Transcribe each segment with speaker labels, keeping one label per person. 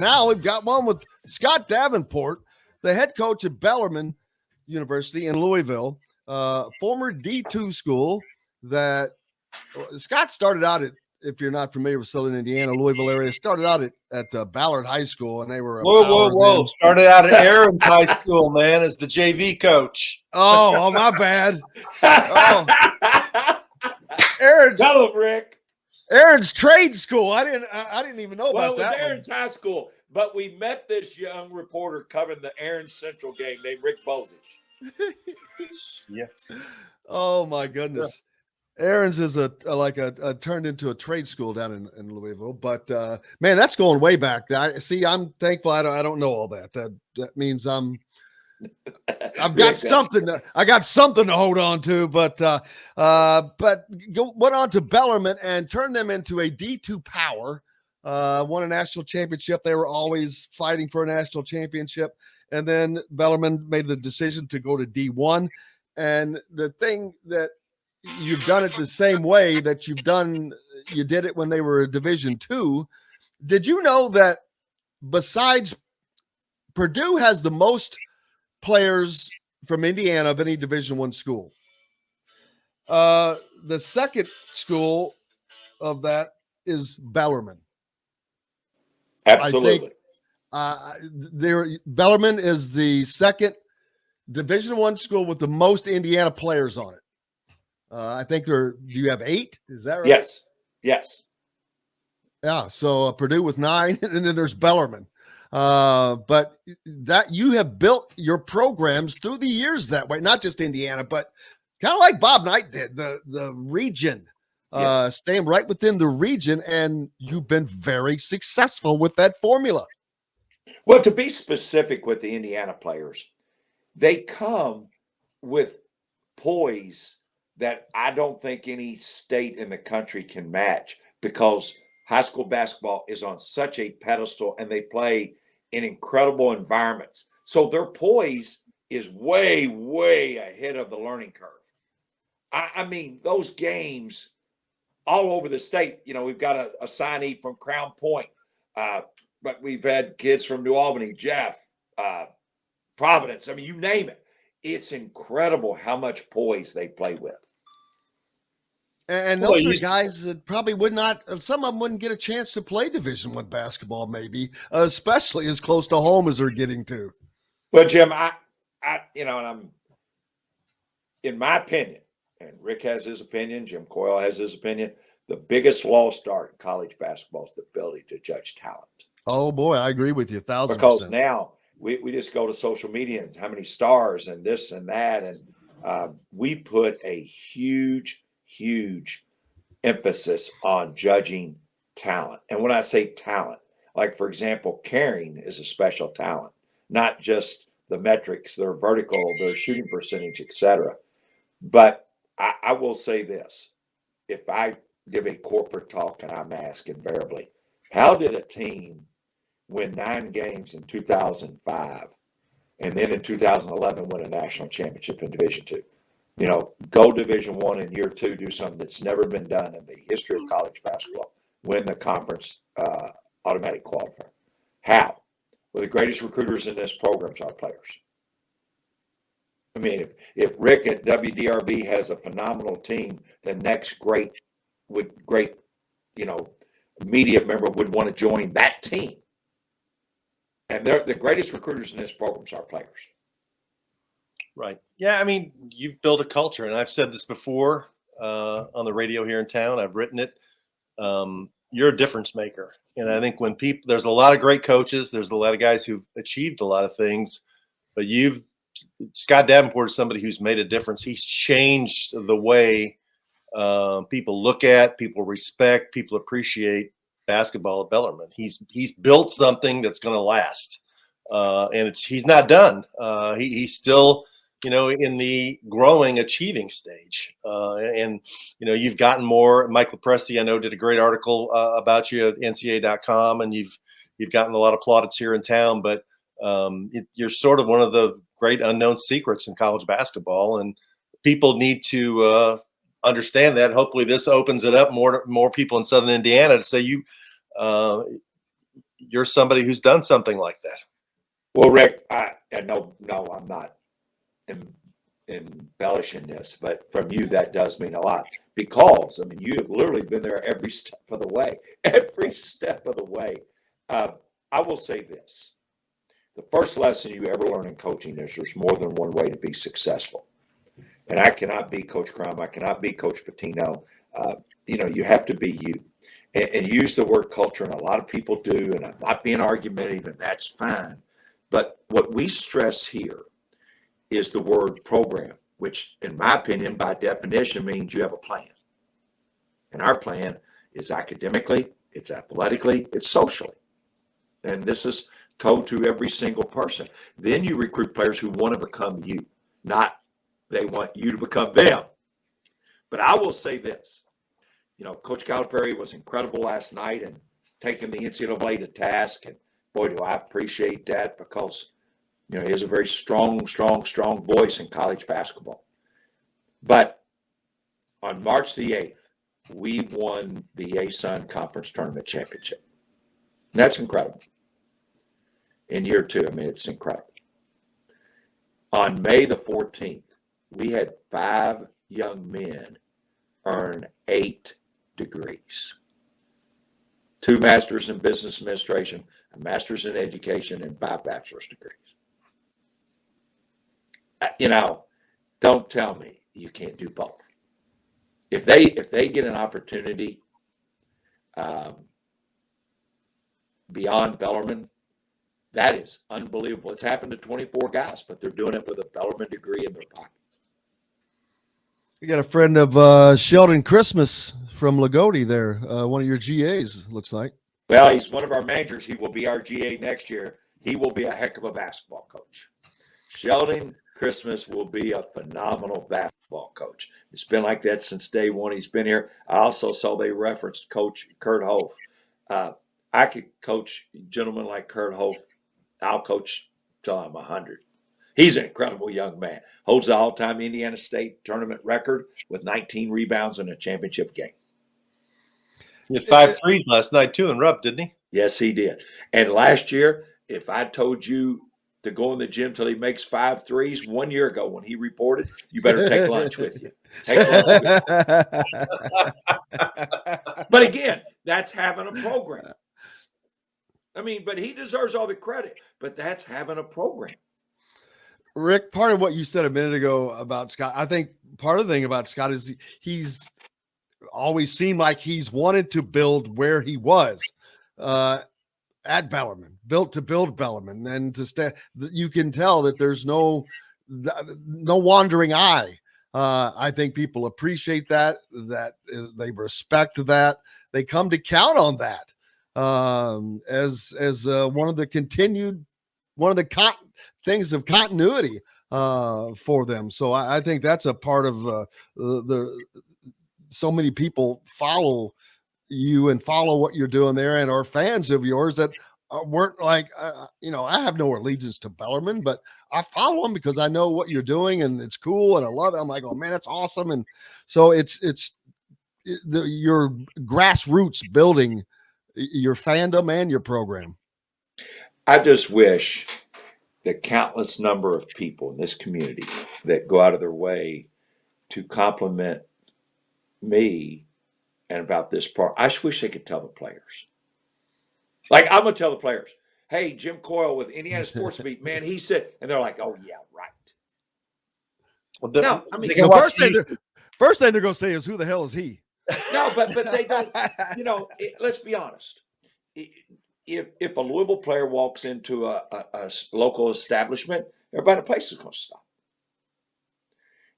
Speaker 1: Now we've got one with Scott Davenport, the head coach at Bellarmine University in Louisville, former D2 school that Scott started out at, if you're not familiar with Southern Indiana, Louisville area, started out at Ballard High School, and they were a power then.
Speaker 2: Started out at Aaron's High School, man, as the JV coach.
Speaker 1: Oh, my bad. Oh. Aaron's,
Speaker 3: Tell him, Rick.
Speaker 1: Aaron's trade school. I didn't even know about that.
Speaker 3: Well, it was
Speaker 1: one.
Speaker 3: Aaron's high school, but we met this young reporter covering the Aaron Central game named Rick Bowditch.
Speaker 2: Yeah.
Speaker 1: Oh my goodness. Aaron's is a turned into a trade school down in Louisville, but man, that's going way back. I'm thankful. I don't know all that. That means I've got something. I got something to hold on to, but went on to Bellarmine and turned them into a D2 power. Won a national championship. They were always fighting for a national championship, and then Bellarmine made the decision to go to D1. And the thing that you've done it the same way that you did it when they were Division II. Did you know that besides Purdue has the most players from Indiana of any Division I school? The second school of that is Bellarmine.
Speaker 3: Absolutely.
Speaker 1: I think Bellarmine is the second Division I school with the most Indiana players on it. I think do you have 8? Is that right?
Speaker 3: Yes.
Speaker 1: Yeah. So Purdue with 9, and then there's Bellarmine. But that you have built your programs through the years that way, not just Indiana, but kind of like Bob Knight did, the region, staying right within the region, and you've been very successful with that formula.
Speaker 3: Well, to be specific with the Indiana players, they come with poise that I don't think any state in the country can match, because high school basketball is on such a pedestal and they play in incredible environments. So their poise is way, way ahead of the learning curve. I mean, those games all over the state, we've got a signee from Crown Point, but we've had kids from New Albany, Jeff, Providence. I mean, you name it. It's incredible how much poise they play with.
Speaker 1: And those are guys that probably would not, some of them wouldn't get a chance to play Division I basketball, maybe, especially as close to home as they're getting to.
Speaker 3: Well, Jim, and I'm, in my opinion, and Rick has his opinion, Jim Coyle has his opinion, the biggest lost art in college basketball is the ability to judge talent.
Speaker 1: Oh, boy, I agree with you 1,000%.
Speaker 3: Because now we just go to social media and how many stars and this and that, and we put a huge emphasis on judging talent. And when I say talent, like, for example, carrying is a special talent, not just the metrics, their vertical, their shooting percentage, etc. But I will say this. If I give a corporate talk and I'm asked invariably, how did a team win 9 games in 2005 and then in 2011 win a national championship in Division II? Go Division I in year 2, do something that's never been done in the history of college basketball, win the conference automatic qualifier. How? Well, the greatest recruiters in this program are players. I mean, if Rick at WDRB has a phenomenal team, the next great media member would want to join that team. And they're the greatest recruiters in this program are players.
Speaker 2: Right. Yeah, I mean, you've built a culture, and I've said this before on the radio here in town. I've written it. You're a difference maker. And I think when there's a lot of great coaches, there's a lot of guys who've achieved a lot of things, but Scott Davenport is somebody who's made a difference. He's changed the way people look at, people respect, people appreciate basketball at Bellarmine. He's built something that's going to last, and he's not done. He's still, in the growing, achieving stage. And you've gotten more. Mike Lepresti, I know, did a great article about you at NCAA.com, and you've gotten a lot of plaudits here in town. But you're sort of one of the great unknown secrets in college basketball, and people need to understand that. Hopefully this opens it up more people in Southern Indiana to say you're somebody who's done something like that.
Speaker 3: Well, Rick, no, I'm not embellishing this, but from you, that does mean a lot because, I mean, you have literally been there every step of the way, every step of the way. I will say this. The first lesson you ever learn in coaching is there's more than one way to be successful. And I cannot be Coach Crum. I cannot be Coach Patino. You have to be you and use the word culture. And a lot of people do. And I'm not being argumentative, and that's fine. But what we stress here is the word program, which, in my opinion, by definition, means you have a plan. And our plan is academically, it's athletically, it's socially. And this is told to every single person. Then you recruit players who want to become you, not they want you to become them. But I will say this. Coach Calipari was incredible last night and taking the NCAA to task. And boy, do I appreciate that because, he has a very strong voice in college basketball. But on March the 8th, we won the ASUN Conference Tournament Championship. And that's incredible. In year 2, I mean, it's incredible. On May the 14th, we had 5 young men earn 8 degrees. 2 masters in business administration, a master's in education, and 5 bachelor's degrees. Don't tell me you can't do both. If they get an opportunity beyond Bellarmine, that is unbelievable. It's happened to 24 guys, but they're doing it with a Bellarmine degree in their pocket.
Speaker 1: You got a friend of Sheldon Christmas from Lagodi there, one of your GAs, looks like.
Speaker 3: Well, he's one of our managers. He will be our GA next year. He will be a heck of a basketball coach. Sheldon Christmas will be a phenomenal basketball coach. It's been like that since day one he's been here. I also saw they referenced Coach Kurt Hoff. I could coach gentlemen like Kurt Hoff. I'll coach till I'm 100. He's an incredible young man. Holds the all-time Indiana State tournament record with 19 rebounds in a championship game.
Speaker 2: He had 5 threes last night, too, in Rupp, didn't he?
Speaker 3: Yes, he did. And last year, if I told you to go in the gym till he makes 5 threes 1 year ago when he reported, you better take lunch with you. Take lunch with you. But again, that's having a program. I mean, but he deserves all the credit, but that's having a program.
Speaker 1: Rick, part of what you said a minute ago about Scott, I think part of the thing about Scott is he's always seemed like he's wanted to build where he was at Bellarmine, built to build Bellarmine, and to stay. You can tell that there's no wandering eye. I think people appreciate that they respect that. They come to count on that as one of the things of continuity for them. So I think that's a part of so many people follow you and follow what you're doing there and are fans of yours that weren't like, I have no allegiance to Bellarmine, but I follow them because I know what you're doing and it's cool and I love it. I'm like, oh man, that's awesome. And so it's your grassroots building your fandom and your program.
Speaker 3: I just wish the countless number of people in this community that go out of their way to compliment me and about this part. I just wish they could tell the players. Like, I'm going to tell the players, hey, Jim Coyle with Indiana Sports Beat, man, he said, and they're like, oh, yeah, right.
Speaker 2: Well,
Speaker 3: no, I mean,
Speaker 1: the first thing they're going to say is, who the hell is he?
Speaker 3: No, but they don't, let's be honest. If a Louisville player walks into a local establishment, everybody in the place is going to stop.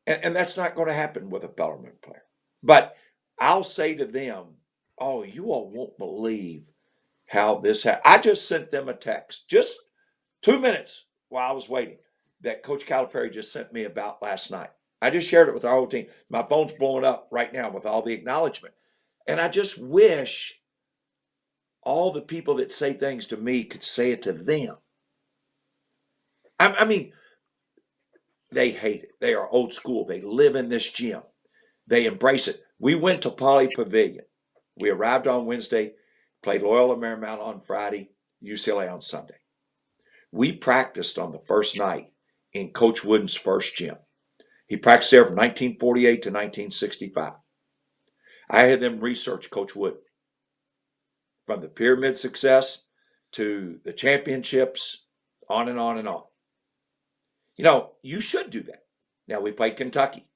Speaker 3: And that's not going to happen with a Bellarmine player. But I'll say to them, oh, you all won't believe how this happened. I just sent them a text, just 2 minutes while I was waiting, that Coach Calipari just sent me about last night. I just shared it with our whole team. My phone's blowing up right now with all the acknowledgement. And I just wish all the people that say things to me could say it to them. I mean, they hate it. They are old school. They live in this gym. They embrace it. We went to Poly Pavilion. We arrived on Wednesday, played Loyola Marymount on Friday. UCLA on Sunday. We practiced on the first night in Coach Wooden's first gym. He practiced there from 1948 to 1965. I had them research Coach Wooden from the pyramid success to the championships, on and on and on. You know, you should do that. Now, we played Kentucky.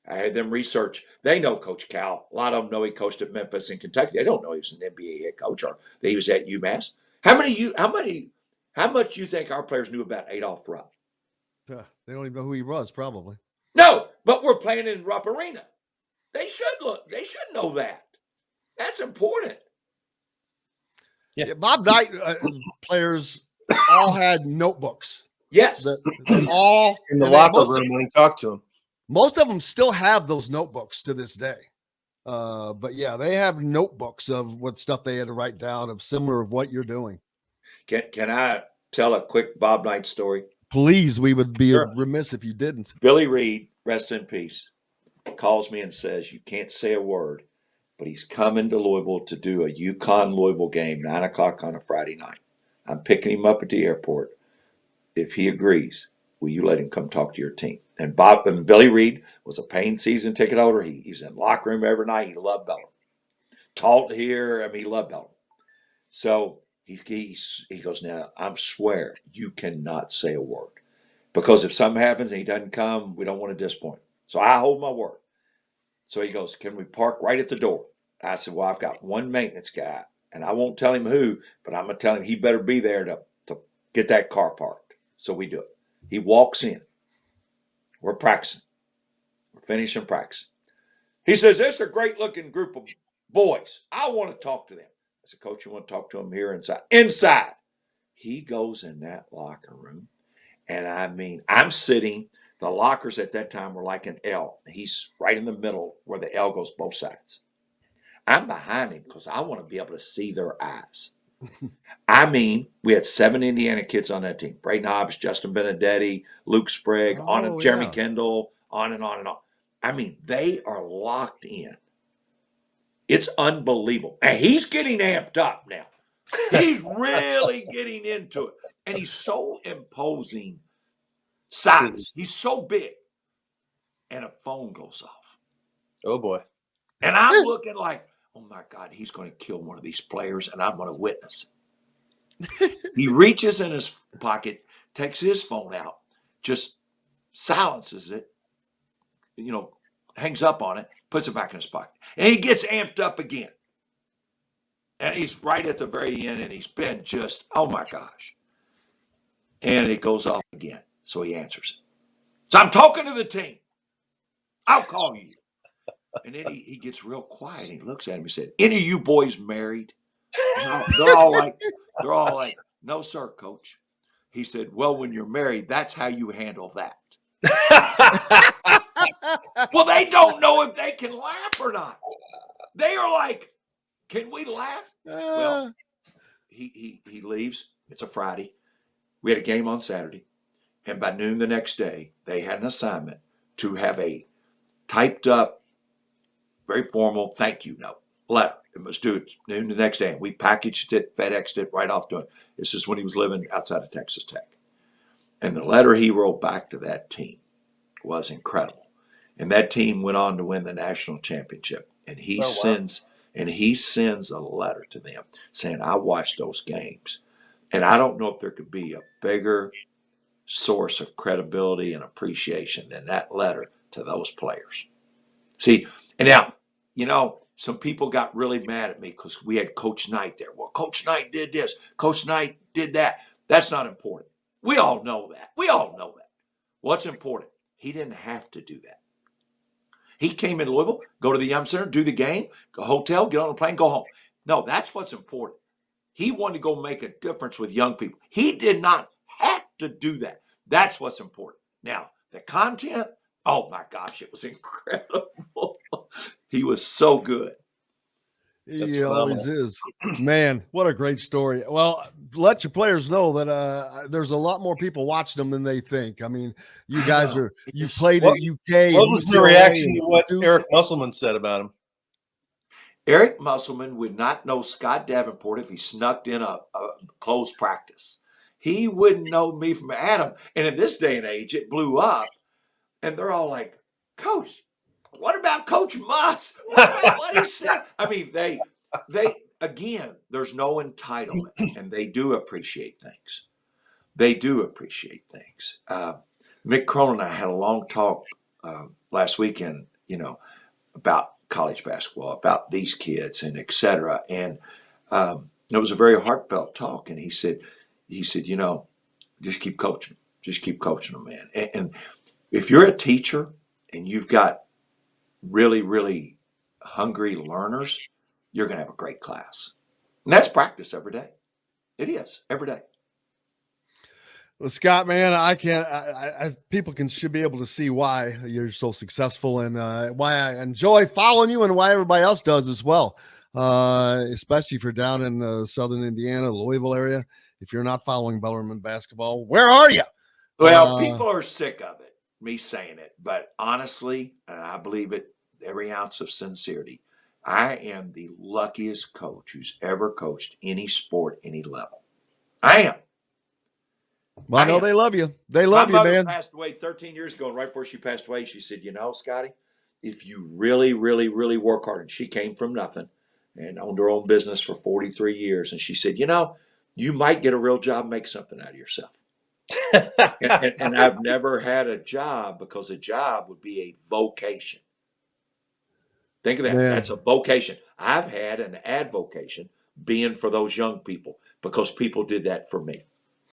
Speaker 3: I had them research. They know Coach Cal. A lot of them know he coached at Memphis and Kentucky. They don't know he was an NBA head coach or that he was at UMass. How much you think our players knew about Adolph Rupp?
Speaker 1: They don't even know who he was, probably.
Speaker 3: No, but we're playing in Rupp Arena. They should know that. That's important.
Speaker 1: Yeah, Bob Knight players all had notebooks.
Speaker 3: Yes.
Speaker 1: All
Speaker 2: in the locker room when he talked to him.
Speaker 1: Most of them still have those notebooks to this day. But yeah, they have notebooks of what stuff they had to write down of similar of what you're doing.
Speaker 3: Can I tell a quick Bob Knight story?
Speaker 1: Please, we would be remiss if you didn't.
Speaker 3: Billy Reed, rest in peace, calls me and says, you can't say a word, but he's coming to Louisville to do a UConn-Louisville game, 9 o'clock on a Friday night. I'm picking him up at the airport. If he agrees, will you let him come talk to your team? And Billy Reed was a paying season ticket holder. He's in the locker room every night. He loved Bellarmine. Taught here. I mean, he loved Bellarmine. So he goes, now, I swear you cannot say a word. Because if something happens and he doesn't come, we don't want to disappoint him. So I hold my word. So he goes, can we park right at the door? I said, well, I've got one maintenance guy, and I won't tell him who, but I'm going to tell him he better be there to get that car parked. So we do it. He walks in. We're practicing. We're finishing practice. He says, this is a great-looking group of boys. I want to talk to them. I said, Coach, you want to talk to them here inside? Inside. He goes in that locker room, and I mean, I'm sitting. The lockers at that time were like an L. He's right in the middle where the L goes both sides. I'm behind him because I want to be able to see their eyes. I mean, we had 7 Indiana kids on that team. Braden Hobbs, Justin Benedetti, Luke Sprague, Jeremy Kendall, on and on and on. I mean, they are locked in. It's unbelievable. And he's getting amped up now. He's really getting into it. And he's so imposing size. He's so big. And a phone goes off.
Speaker 2: Oh, boy.
Speaker 3: And I'm looking like, oh, my God, he's going to kill one of these players, and I'm going to witness it. He reaches in his pocket, takes his phone out, just silences it, hangs up on it, puts it back in his pocket. And he gets amped up again. And he's right at the very end, and he's been just, oh, my gosh. And it goes off again. So he answers it. So I'm talking to the team. I'll call you. And then he gets real quiet. And he looks at him and said, any of you boys married? They're all like, no, sir, Coach. He said, well, when you're married, that's how you handle that. Well, they don't know if they can laugh or not. They are like, can we laugh? Well, he leaves. It's a Friday. We had a game on Saturday. And by noon the next day, they had an assignment to have a typed up, very formal thank you note, letter. It was due at noon the next day. And we packaged it, FedExed it right off to him. This is when he was living outside of Texas Tech. And the letter he wrote back to that team was incredible. And that team went on to win the national championship. And he sends a letter to them saying, I watched those games. And I don't know if there could be a bigger source of credibility and appreciation than that letter to those players. See, and now, some people got really mad at me because we had Coach Knight there. Well, Coach Knight did this. Coach Knight did that. That's not important. We all know that. What's important? He didn't have to do that. He came in Louisville, go to the Yum Center, do the game, go hotel, get on a plane, go home. No, that's what's important. He wanted to go make a difference with young people. He did not have to do that. That's what's important. Now, the content, oh my gosh, it was incredible. He was so good.
Speaker 1: He always is. Man, what a great story. Well, let your players know that there's a lot more people watching them than they think. I mean, you guys you played at UK.
Speaker 2: What was the reaction to what Eric Musselman said about him?
Speaker 3: Eric Musselman would not know Scott Davenport if he snuck in a closed practice. He wouldn't know me from Adam. And in this day and age, it blew up. And they're all like, Coach, what about Coach Muss? What about what he said? I mean, they again, there's no entitlement, and they do appreciate things. They do appreciate things. Mick Cronin and I had a long talk last weekend, about college basketball, about these kids and et cetera. And it was a very heartfelt talk. And he said, just keep coaching. Just keep coaching them, man. And if you're a teacher and you've got really, really hungry learners, you're going to have a great class. And that's practice every day. It is every day.
Speaker 1: Well, Scott, man, I can't. People should be able to see why you're so successful and why I enjoy following you and why everybody else does as well. Especially if you're down in southern Indiana, Louisville area. If you're not following Bellarmine basketball, where are you?
Speaker 3: Well, people are sick of it, me saying it, but honestly, and I believe it, every ounce of sincerity, I am the luckiest coach who's ever coached any sport, any level. I am.
Speaker 1: Well, I know they love you. They love you,
Speaker 3: My mother
Speaker 1: man.
Speaker 3: passed away 13 years ago, and right before she passed away, she said, Scotty, if you really, really, really work hard, and she came from nothing and owned her own business for 43 years, and she said, you might get a real job and make something out of yourself. and I've never had a job because a job would be a vocation. Think of that.
Speaker 1: Man.
Speaker 3: That's a vocation. I've had an advocation being for those young people because people did that for me.